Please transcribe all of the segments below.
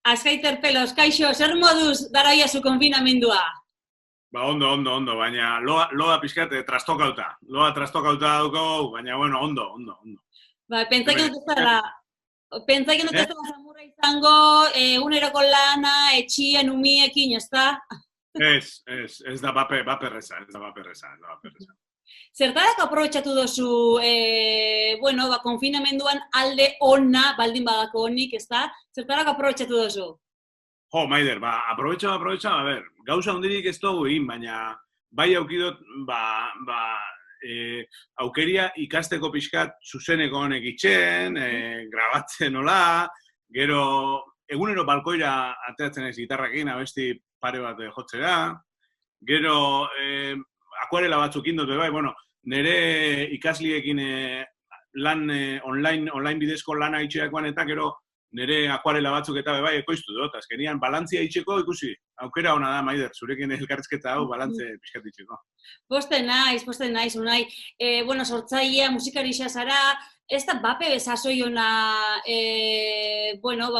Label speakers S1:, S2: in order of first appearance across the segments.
S1: Azkaiter Pelos, kaixo, zer moduz daraia zu konfinamendua?
S2: Ondo, baina loa pixkat trastokauta. Loa trastokauta dauko, baina bueno, ondo.
S1: Pentsatzen dut ez dela samurra izango, eguneroko lana, etxien, umiekin, ezta?
S2: Ez da baperreza.
S1: Zertarako aprobetxatu dozu, konfinamenduan alde ona, baldin badako honik, ezta? Zertarako aprobetxatu dozu?
S2: Jo, Maider, aprobetxa, a ber, gauza hondirik ez dugu egin, baina bai aukidot, aukeria ikasteko pixkat zuzeneko honek itxen, grabatzen hola, gero egunero balkoira ateratzen ez gitarrakin, abesti pare bat jotzera, gero akuarela batzuk indot, bai, bueno, nire ikasliekin lan online bidezko lana itxeakoan eta gero nire akuarela batzuk eta bai ekoiztu dut, azkenian balantzia itxeko ikusi, aukera hona da, Maider, zurekin elkarrizketa hau balantze pixkat itxeko.
S1: Posten naiz, unai. Sortzailea, musikarixa zara, ez da bape bezazoi ona,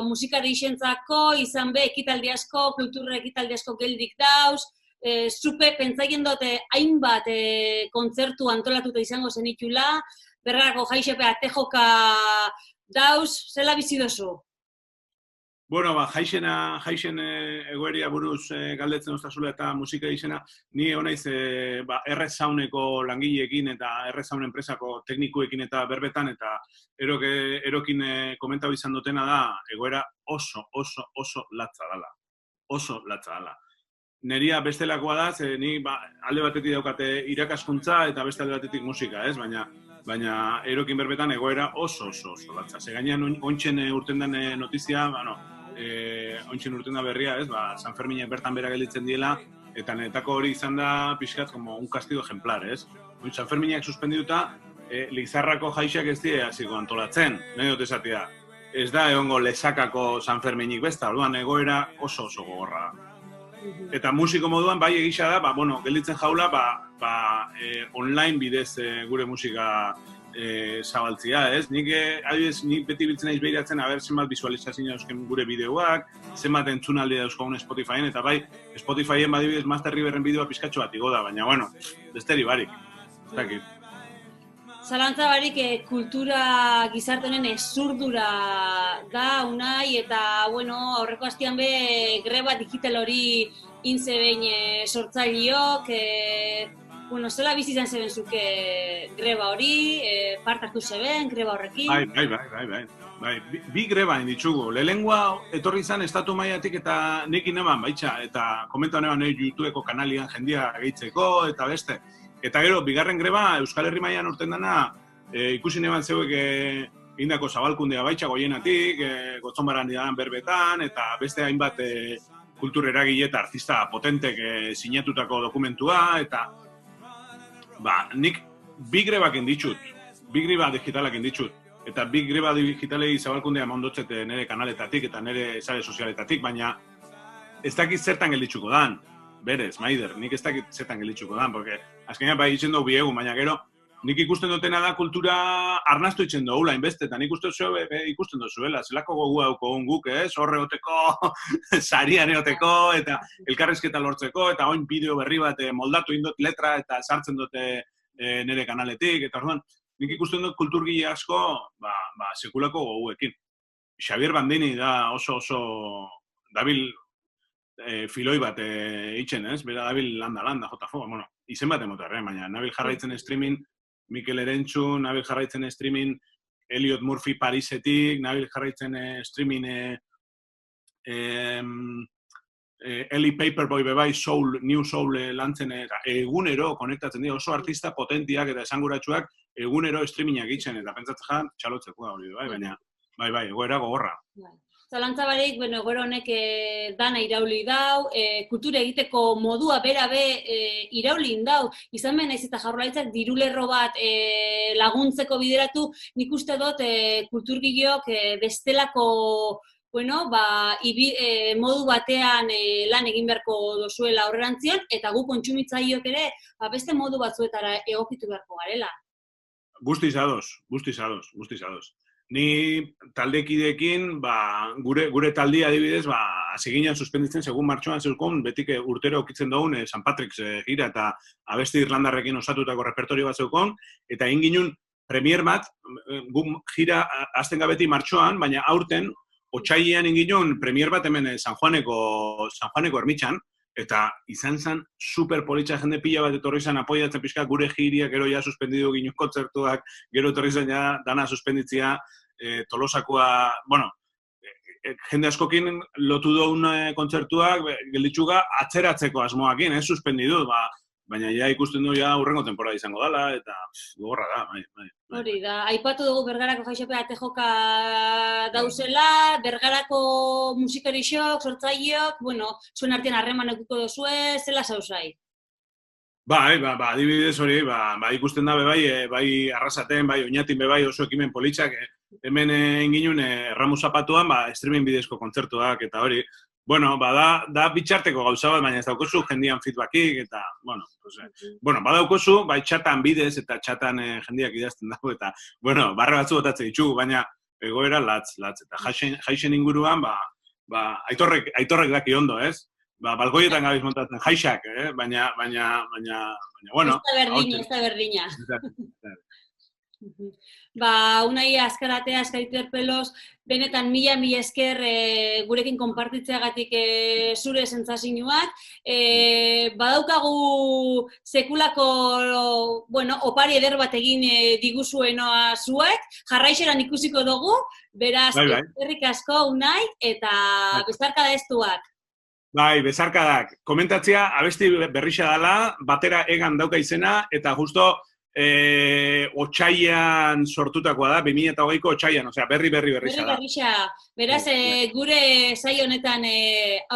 S1: musikari isentzako, izan be, ekitaldi asko, kulturra ekitaldi asko geldik dauz, zupe, pentsaien dute hainbat kontzertu antolatuta izango zenitula, berrako jaixepe atejoka dauz, zela bizi dozu?
S2: Bueno, jaixen egoeria buruz galdetzen ostazula eta musika izena, ni honaiz R-Soundeko langileekin eta R-Sound enpresako teknikuekin eta berbetan eta erokin komentau izan dutena da, egoera oso latza dala. Oso latza dala. Neria bestelakoa da, ni alde batetik daukate irakaskuntza eta beste alde batetik musika, ez? Baina erokin berbetan egoera oso latza. Ze gainean ontsen urten den notizia, ontsen urten da berria, ez? San Ferminek bertan bera gelditzen diela, eta netako hori izan da pixkat como un castigo ejemplar, ez? San Ferminek suspendiduta, Lizarrako jaixak ez die hasiko antolatzen, nahi dut esatea. Ez da egongo Lesakako San Ferminik besta, orduan egoera oso gogorra. Eta musiko moduan bai egisa da, gelditzen jaula, online bidez gure musika zabaltzia, ez? Nik beti biltzen naiz behiratzen, zenbat bizualizazioa dauzken gure bideoak, zenbat entzunaldi dauzkogun Spotifyen, eta bai, Spotifyen badibidez Master Riverren bideoa pizkatxo bat igo da, baina, besteri barik.
S1: Zalantza barik kultura gizartenen ezurdura da, unai, eta, aurreko astean be greba digital hori intze behin sortzaileok, zela bizi izan zeben zuke greba hori, part hartu zeben, greba horrekin?
S2: Bai, bi greba inditzugu. Lehengoa etorri izan estatu mailatik eta nekin eban, baitxa, eta komenta honean YouTubeko kanalian jendia gehitzeko, eta beste. Eta gero, bigarren greba, Euskal Herri mailan urten dana, ikusi neban zeuek indako zabalkundea baitxa goienatik, gotzonbaran didan berbetan, eta beste hainbat kultur eragile eta artista potentek sinatutako dokumentua, eta nik bi grebak inditxut, bi greba digitalak inditxut, eta bi greba digitalei zabalkundea mondotzet nire kanaletatik eta nire sare sozialetatik, baina ez dakit zertan gelditzuko dan. Berez, Maider, nik ez dakit zetan gelitzuko dan, porque azkenean bai itzen dugu biegu, baina gero nik ikusten dutena da kultura arnastu itzen dugu, hainbeste, eta nik ikusten duzuela, zelako gogu hauko guk, horre oteko, sarian eoteko, eta elkarrizketa lortzeko, eta oin bideo berri bat moldatu indot letra eta sartzen dute nire kanaletik, eta orduan, nik ikusten dut kulturgile asko, sekulako goguekin. Xavier Bandini da oso dabil filoi bat itxen, ez? Bera dabil landa, jotafo, izen bat emotarren, baina nabil jarraitzen streaming Mikel Erentzun, nabil jarraitzen streaming Elliot Murphy Parisetik, nabil jarraitzen streaming Ellie Paperboy bebai New Soul lantzen egunero konektatzen dira, oso artista potentiak eta esanguratsuak egunero streamingak itxen, eta pentsatzen txalotzeko da hori, baina bai, egoera gogorra.
S1: Zalantza barik, egoera honek dana irauli dau, kultura egiteko modua bera irauli dau, izan behar naiz eta Jaurlaritzak dirulerro bat laguntzeko bideratu, nik uste dut kulturgileok bestelako modu batean lan egin beharko dozuela horrerantzion, eta gu kontsumitzaileok ere beste modu batzuetara egokitu beharko garela.
S2: Guztiz ados. Ni taldekideekin, gure taldia adibidez, hasi ginen suspenditzen segun martxoan zeukon, betik urtero okitzen dugun San Patrick's gira eta abesti irlandarrekin osatutako repertorio bat zeukon, eta egin ginen premier bat, gira azten gabeti martxoan, baina aurten, otsailean egin ginen premier bat hemen San Juaneko ermitxan, eta izan zen super politxa jende pila bat etorri zen apoiatzen pixka gure giria, gero ja suspendidu ginen kontzertuak, gero etorri zen ja dana suspenditzia, Tolosakoa, bueno, jende askokin lotu duen kontzertuak gelditxuga atzeratzeko asmoakin, suspendidu, baina ja ikusten du ja urrengo temporada izango dela, eta gogorra da, bai.
S1: Hori da, aipatu dugu Bergarako Jaixope Atejoka dauzela, Bergarako musikarixok, sortzaileok, bueno, zuen artean harreman edukiko duzue, zela zauzai?
S2: Bai, adibidez hori, ikusten da bai Arrasaten, bai Oñatin bai oso ekimen politxak, hemen enginun Erramu Zapatuan, streaming bidezko kontzertuak eta hori. Bueno, da bitxarteko gauza bat, baina ez daukozu jendian feedbackik, eta, badaukozu, bai txatan bidez eta txatan jendiak idazten dago, eta, barre batzu botatzen ditugu, baina egoera latz, eta jaixen inguruan, aitorrek daki ondo, ez? Balkoietan gabiz montatzen jaixak, baina, bueno...
S1: Ez da berdina. Unai Azkaratea, Azkariterpelos, benetan mila esker gurekin konpartitzeagatik zure sentsazioak. Badaukagu sekulako, opari eder bat egin diguzuenoa zuek, jarraixeran ikusiko dugu, beraz, eskerrik asko, Unai, eta bezarkada estuak.
S2: Bai, bezarkadak. Komentatzea, abesti berrixa dela, batera egan dauka izena, eta justo otsailean sortutakoa da, 2008ko otsailean, osea, berrixa da.
S1: Berrixa. Beraz, gure saio honetan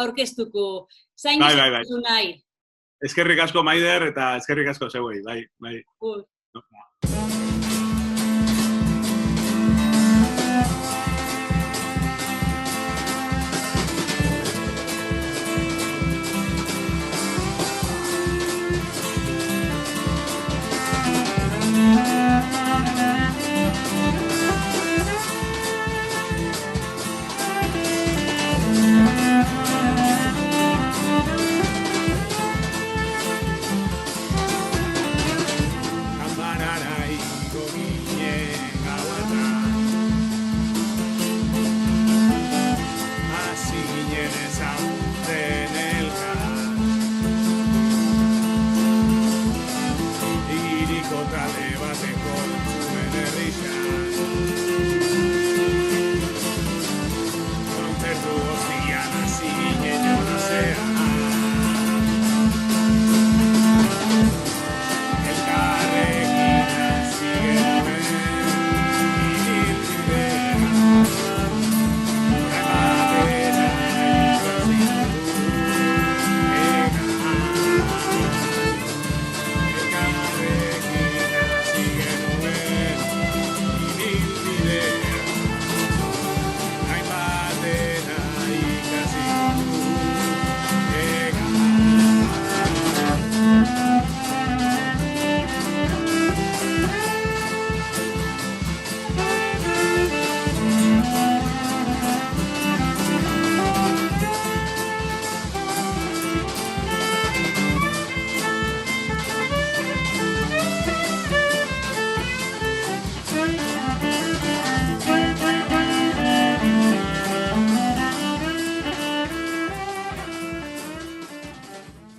S1: aurkeztuko. Zain
S2: izan
S1: nahi.
S2: Eskerrik asko, Maider, eta eskerrik asko zeuei, bai.